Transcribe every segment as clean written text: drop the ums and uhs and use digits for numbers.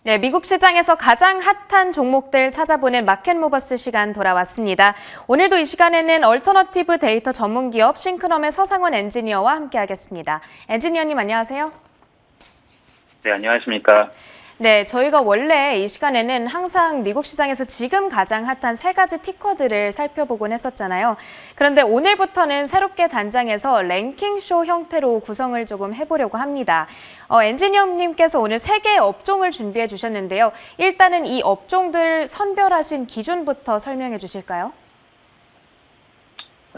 네, 미국 시장에서 가장 핫한 종목들 찾아보는 마켓모버스 시간 돌아왔습니다. 오늘도 이 시간에는 얼터너티브 데이터 전문기업 싱크넘의 서상원 엔지니어와 함께하겠습니다. 엔지니어님 안녕하세요. 네, 안녕하십니까. 네, 저희가 원래 이 시간에는 항상 미국 시장에서 지금 가장 핫한 세 가지 티커들을 살펴보곤 했었잖아요. 그런데 오늘부터는 새롭게 단장해서 랭킹쇼 형태로 구성을 조금 해보려고 합니다. 엔지니어님께서 오늘 세 개의 업종을 준비해 주셨는데요. 일단은 이 업종들 선별하신 기준부터 설명해 주실까요?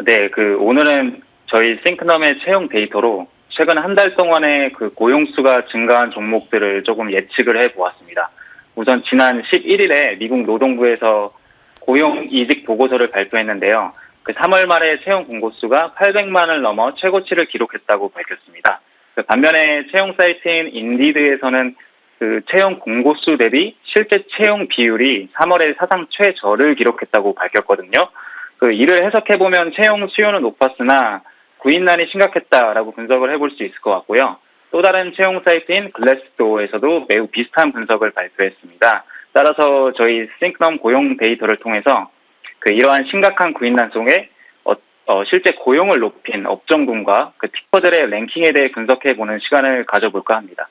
네, 오늘은 저희 싱크넘의 채용 데이터로 최근 한 달 동안의 고용수가 증가한 종목들을 조금 예측을 해보았습니다. 우선 지난 11일에 미국 노동부에서 고용 이직 보고서를 발표했는데요. 3월 말에 채용 공고수가 800만을 넘어 최고치를 기록했다고 밝혔습니다. 반면에 채용 사이트인 인디드에서는 채용 공고수 대비 실제 채용 비율이 3월에 사상 최저를 기록했다고 밝혔거든요. 이를 해석해보면 채용 수요는 높았으나 구인난이 심각했다라고 분석을 해볼 수 있을 것 같고요. 또 다른 채용 사이트인 글래스도어에서도 매우 비슷한 분석을 발표했습니다. 따라서 저희 싱크넘 고용 데이터를 통해서 이러한 심각한 구인난 속에 실제 고용을 높인 업종군과 티커들의 랭킹에 대해 분석해보는 시간을 가져볼까 합니다.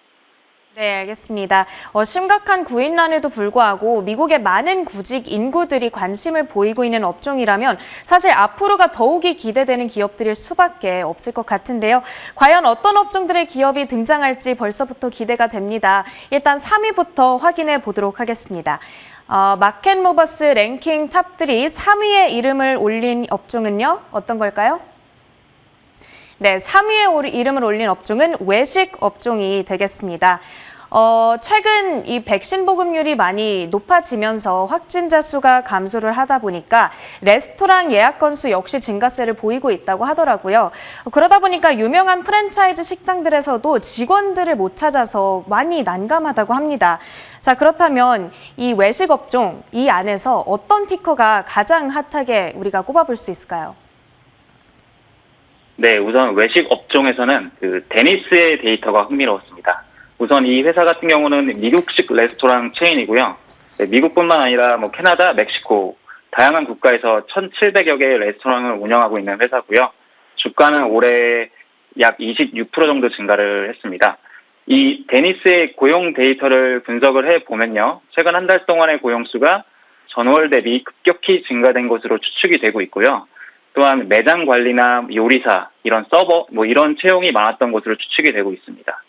네, 알겠습니다. 심각한 구인난에도 불구하고 미국의 많은 구직 인구들이 관심을 보이고 있는 업종이라면 사실 앞으로가 더욱이 기대되는 기업들일 수밖에 없을 것 같은데요. 과연 어떤 업종들의 기업이 등장할지 벌써부터 기대가 됩니다. 일단 3위부터 확인해 보도록 하겠습니다. 마켓모버스 랭킹 탑3 3위에 이름을 올린 업종은요? 어떤 걸까요? 네, 3위에 이름을 올린 업종은 외식 업종이 되겠습니다. 최근 이 백신 보급률이 많이 높아지면서 확진자 수가 감소를 하다 보니까 레스토랑 예약 건수 역시 증가세를 보이고 있다고 하더라고요. 그러다 보니까 유명한 프랜차이즈 식당들에서도 직원들을 못 찾아서 많이 난감하다고 합니다. 자, 그렇다면 이 외식 업종, 이 안에서 어떤 티커가 가장 핫하게 우리가 꼽아볼 수 있을까요? 네, 우선 외식 업종에서는 데니스의 데이터가 흥미로웠습니다. 우선 이 회사 같은 경우는 미국식 레스토랑 체인이고요. 미국뿐만 아니라 캐나다, 멕시코, 다양한 국가에서 1,700여 개의 레스토랑을 운영하고 있는 회사고요. 주가는 올해 약 26% 정도 증가를 했습니다. 이 데니스의 고용 데이터를 분석을 해보면요. 최근 한 달 동안의 고용수가 전월 대비 급격히 증가된 것으로 추측이 되고 있고요. 또한 매장 관리나 요리사, 이런 서버, 이런 채용이 많았던 것으로 추측이 되고 있습니다.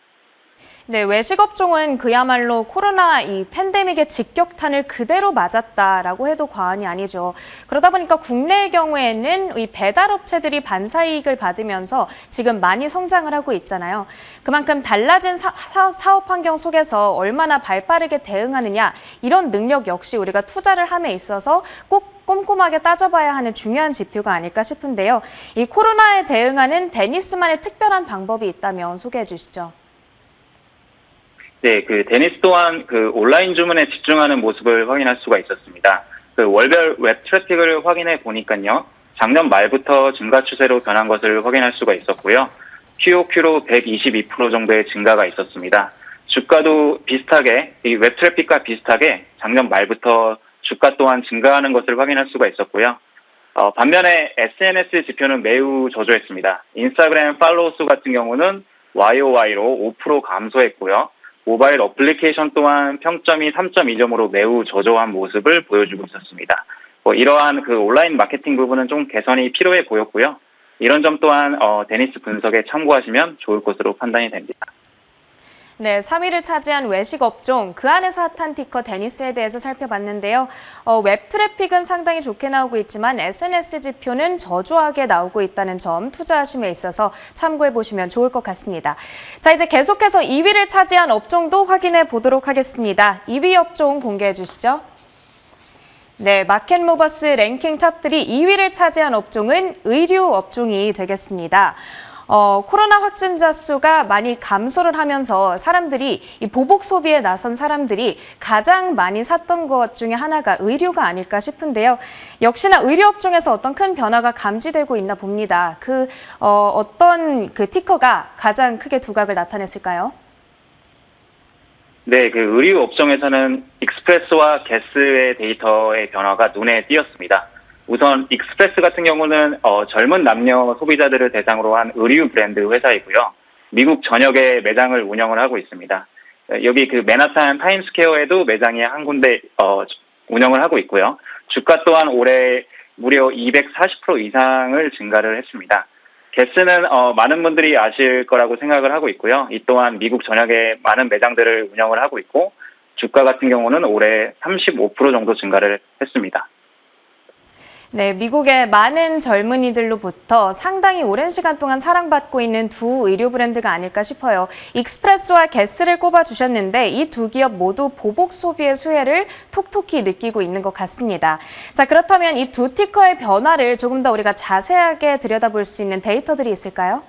네, 외식 업종은 그야말로 코로나 이 팬데믹의 직격탄을 그대로 맞았다라고 해도 과언이 아니죠. 그러다 보니까 국내의 경우에는 이 배달업체들이 반사이익을 받으면서 지금 많이 성장을 하고 있잖아요. 그만큼 달라진 사업 환경 속에서 얼마나 발빠르게 대응하느냐, 이런 능력 역시 우리가 투자를 함에 있어서 꼭 꼼꼼하게 따져봐야 하는 중요한 지표가 아닐까 싶은데요. 이 코로나에 대응하는 데니스만의 특별한 방법이 있다면 소개해 주시죠. 네, 데니스 또한 온라인 주문에 집중하는 모습을 확인할 수가 있었습니다. 월별 웹 트래픽을 확인해 보니까요. 작년 말부터 증가 추세로 변한 것을 확인할 수가 있었고요. QOQ로 122% 정도의 증가가 있었습니다. 주가도 비슷하게, 이 웹 트래픽과 비슷하게 작년 말부터 주가 또한 증가하는 것을 확인할 수가 있었고요. 반면에 SNS 지표는 매우 저조했습니다. 인스타그램 팔로우 수 같은 경우는 YOY로 5% 감소했고요. 모바일 어플리케이션 또한 평점이 3.2점으로 매우 저조한 모습을 보여주고 있었습니다. 이러한 온라인 마케팅 부분은 좀 개선이 필요해 보였고요. 이런 점 또한 데니스 분석에 참고하시면 좋을 것으로 판단이 됩니다. 네, 3위를 차지한 외식 업종, 그 안에서 핫한 티커 데니스에 대해서 살펴봤는데요. 웹 트래픽은 상당히 좋게 나오고 있지만 SNS 지표는 저조하게 나오고 있다는 점 투자하심에 있어서 참고해 보시면 좋을 것 같습니다. 자, 이제 계속해서 2위를 차지한 업종도 확인해 보도록 하겠습니다. 2위 업종 공개해 주시죠. 네, 마켓모버스 랭킹 탑3 2위를 차지한 업종은 의류 업종이 되겠습니다. 코로나 확진자 수가 많이 감소를 하면서 사람들이 이 보복 소비에 나선 사람들이 가장 많이 샀던 것 중에 하나가 의류가 아닐까 싶은데요. 역시나 의류 업종에서 어떤 큰 변화가 감지되고 있나 봅니다. 어떤 티커가 가장 크게 두각을 나타냈을까요? 네, 그 의류 업종에서는 익스프레스와 게스의 데이터의 변화가 눈에 띄었습니다. 우선 익스프레스 같은 경우는 젊은 남녀 소비자들을 대상으로 한 의류 브랜드 회사이고요. 미국 전역에 매장을 운영을 하고 있습니다. 여기 그 맨하탄 타임스퀘어에도 매장이 한 군데 운영을 하고 있고요. 주가 또한 올해 무려 240% 이상을 증가를 했습니다. 게스는 많은 분들이 아실 거라고 생각을 하고 있고요. 이 또한 미국 전역에 많은 매장들을 운영을 하고 있고 주가 같은 경우는 올해 35% 정도 증가를 했습니다. 네, 미국의 많은 젊은이들로부터 상당히 오랜 시간 동안 사랑받고 있는 두 의류 브랜드가 아닐까 싶어요. 익스프레스와 게스를 꼽아주셨는데 이 두 기업 모두 보복 소비의 수혜를 톡톡히 느끼고 있는 것 같습니다. 자, 그렇다면 이 두 티커의 변화를 조금 더 우리가 자세하게 들여다볼 수 있는 데이터들이 있을까요?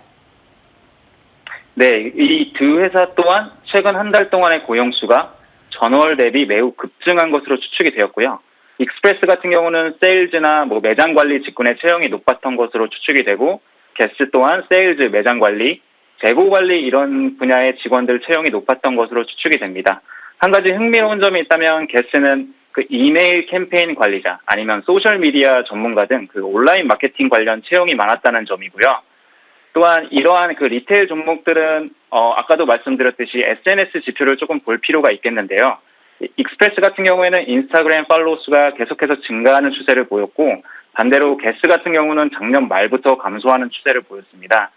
네, 이 두 회사 또한 최근 한 달 동안의 고용수가 전월 대비 매우 급증한 것으로 추측이 되었고요. 익스프레스 같은 경우는 세일즈나 매장 관리 직군의 채용이 높았던 것으로 추측이 되고, 게스 또한 세일즈, 매장 관리, 재고 관리 이런 분야의 직원들 채용이 높았던 것으로 추측이 됩니다. 한 가지 흥미로운 점이 있다면 게스는 그 이메일 캠페인 관리자 아니면 소셜 미디어 전문가 등 그 온라인 마케팅 관련 채용이 많았다는 점이고요. 또한 이러한 그 리테일 종목들은 아까도 말씀드렸듯이 SNS 지표를 조금 볼 필요가 있겠는데요. 익스프레스 같은 경우에는 인스타그램 팔로우 수가 계속해서 증가하는 추세를 보였고, 반대로 게스 같은 경우는 작년 말부터 감소하는 추세를 보였습니다.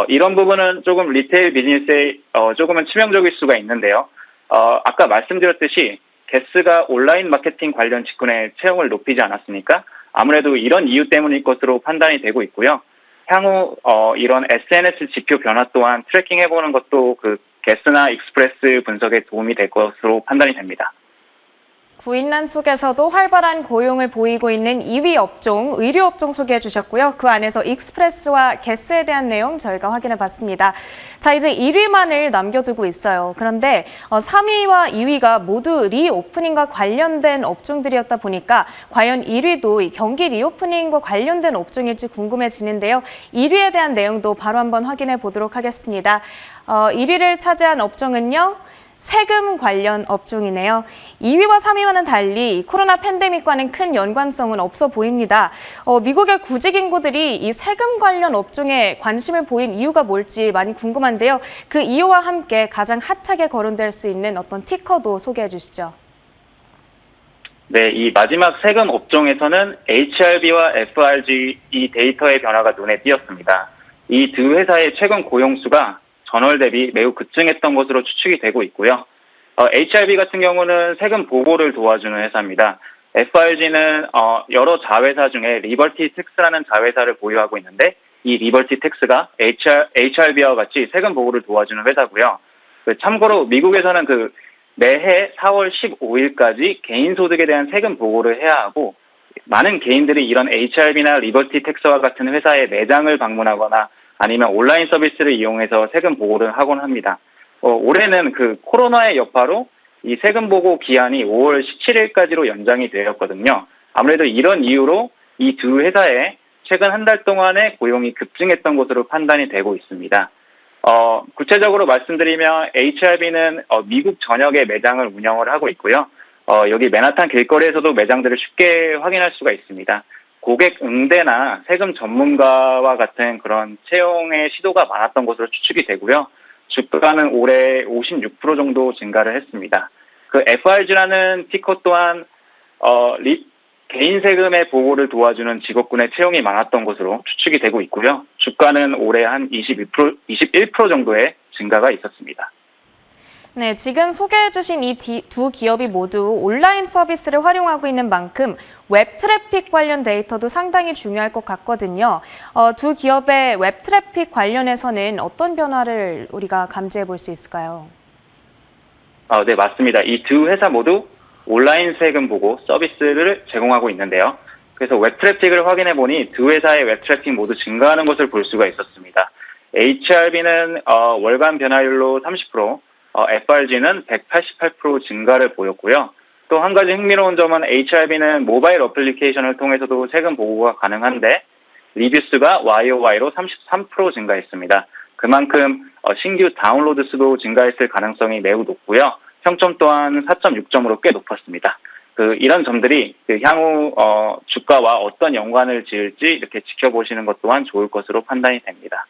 이런 부분은 조금 리테일 비즈니스에 조금은 치명적일 수가 있는데요. 아까 말씀드렸듯이 게스가 온라인 마케팅 관련 직군의 채용을 높이지 않았습니까? 아무래도 이런 이유 때문일 것으로 판단이 되고 있고요. 향후 이런 SNS 지표 변화 또한 트래킹해보는 것도 그 게스나 익스프레스 분석에 도움이 될 것으로 판단이 됩니다. 구인란 속에서도 활발한 고용을 보이고 있는 2위 업종, 의류 업종 소개해 주셨고요. 그 안에서 익스프레스와 게스에 대한 내용 저희가 확인해 봤습니다. 자, 이제 1위만을 남겨두고 있어요. 그런데 3위와 2위가 모두 리오프닝과 관련된 업종들이었다 보니까 과연 1위도 경기 리오프닝과 관련된 업종일지 궁금해지는데요. 1위에 대한 내용도 바로 한번 확인해 보도록 하겠습니다. 1위를 차지한 업종은요. 세금 관련 업종이네요. 2위와 3위와는 달리 코로나 팬데믹과는 큰 연관성은 없어 보입니다. 미국의 구직 인구들이 이 세금 관련 업종에 관심을 보인 이유가 뭘지 많이 궁금한데요. 그 이유와 함께 가장 핫하게 거론될 수 있는 어떤 티커도 소개해 주시죠. 네, 이 마지막 세금 업종에서는 HRB와 FRG 이 데이터의 변화가 눈에 띄었습니다. 이 두 회사의 최근 고용수가 전월 대비 매우 급증했던 것으로 추측이 되고 있고요. HRB 같은 경우는 세금 보고를 도와주는 회사입니다. FRG는 여러 자회사 중에 리버티 텍스라는 자회사를 보유하고 있는데 이 리버티 텍스가 HRB와 같이 세금 보고를 도와주는 회사고요. 참고로 미국에서는 그 매해 4월 15일까지 개인 소득에 대한 세금 보고를 해야 하고, 많은 개인들이 이런 HRB나 리버티 텍스와 같은 회사의 매장을 방문하거나 아니면 온라인 서비스를 이용해서 세금 보고를 하곤 합니다. 올해는 그 코로나의 여파로 이 세금 보고 기한이 5월 17일까지로 연장이 되었거든요. 아무래도 이런 이유로 이 두 회사에 최근 한 달 동안의 고용이 급증했던 것으로 판단이 되고 있습니다. 구체적으로 말씀드리면 HRB는 미국 전역에 매장을 운영을 하고 있고요. 여기 맨하탄 길거리에서도 매장들을 쉽게 확인할 수가 있습니다. 고객 응대나 세금 전문가와 같은 그런 채용의 시도가 많았던 것으로 추측이 되고요. 주가는 올해 56% 정도 증가를 했습니다. 그 FRG라는 티커 또한 개인 세금의 보고를 도와주는 직업군의 채용이 많았던 것으로 추측이 되고 있고요. 주가는 올해 한 21% 정도의 증가가 있었습니다. 네, 지금 소개해 주신 이 두 기업이 모두 온라인 서비스를 활용하고 있는 만큼 웹 트래픽 관련 데이터도 상당히 중요할 것 같거든요. 두 기업의 웹 트래픽 관련해서는 어떤 변화를 우리가 감지해 볼 수 있을까요? 네, 맞습니다. 이 두 회사 모두 온라인 세금 보고 서비스를 제공하고 있는데요. 그래서 웹 트래픽을 확인해 보니 두 회사의 웹 트래픽 모두 증가하는 것을 볼 수가 있었습니다. HRB는 월간 변화율로 30%, FRG는 188% 증가를 보였고요. 또 한 가지 흥미로운 점은 HRB는 모바일 어플리케이션을 통해서도 세금 보고가 가능한데 리뷰 수가 YOY로 33% 증가했습니다. 그만큼 신규 다운로드 수도 증가했을 가능성이 매우 높고요. 평점 또한 4.6점으로 꽤 높았습니다. 이런 점들이 향후 주가와 어떤 연관을 지을지 이렇게 지켜보시는 것 또한 좋을 것으로 판단이 됩니다.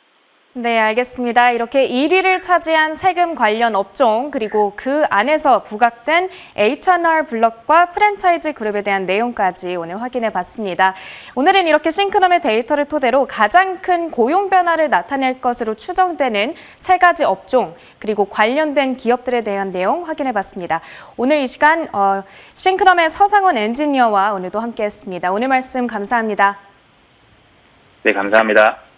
네, 알겠습니다. 이렇게 1위를 차지한 세금 관련 업종, 그리고 그 안에서 부각된 H&R 블록과 프랜차이즈 그룹에 대한 내용까지 오늘 확인해 봤습니다. 오늘은 이렇게 싱크럼의 데이터를 토대로 가장 큰 고용 변화를 나타낼 것으로 추정되는 3가지 업종, 그리고 관련된 기업들에 대한 내용 확인해 봤습니다. 오늘 이 시간 싱크럼의 서상원 엔지니어와 오늘도 함께 했습니다. 오늘 말씀 감사합니다. 네, 감사합니다.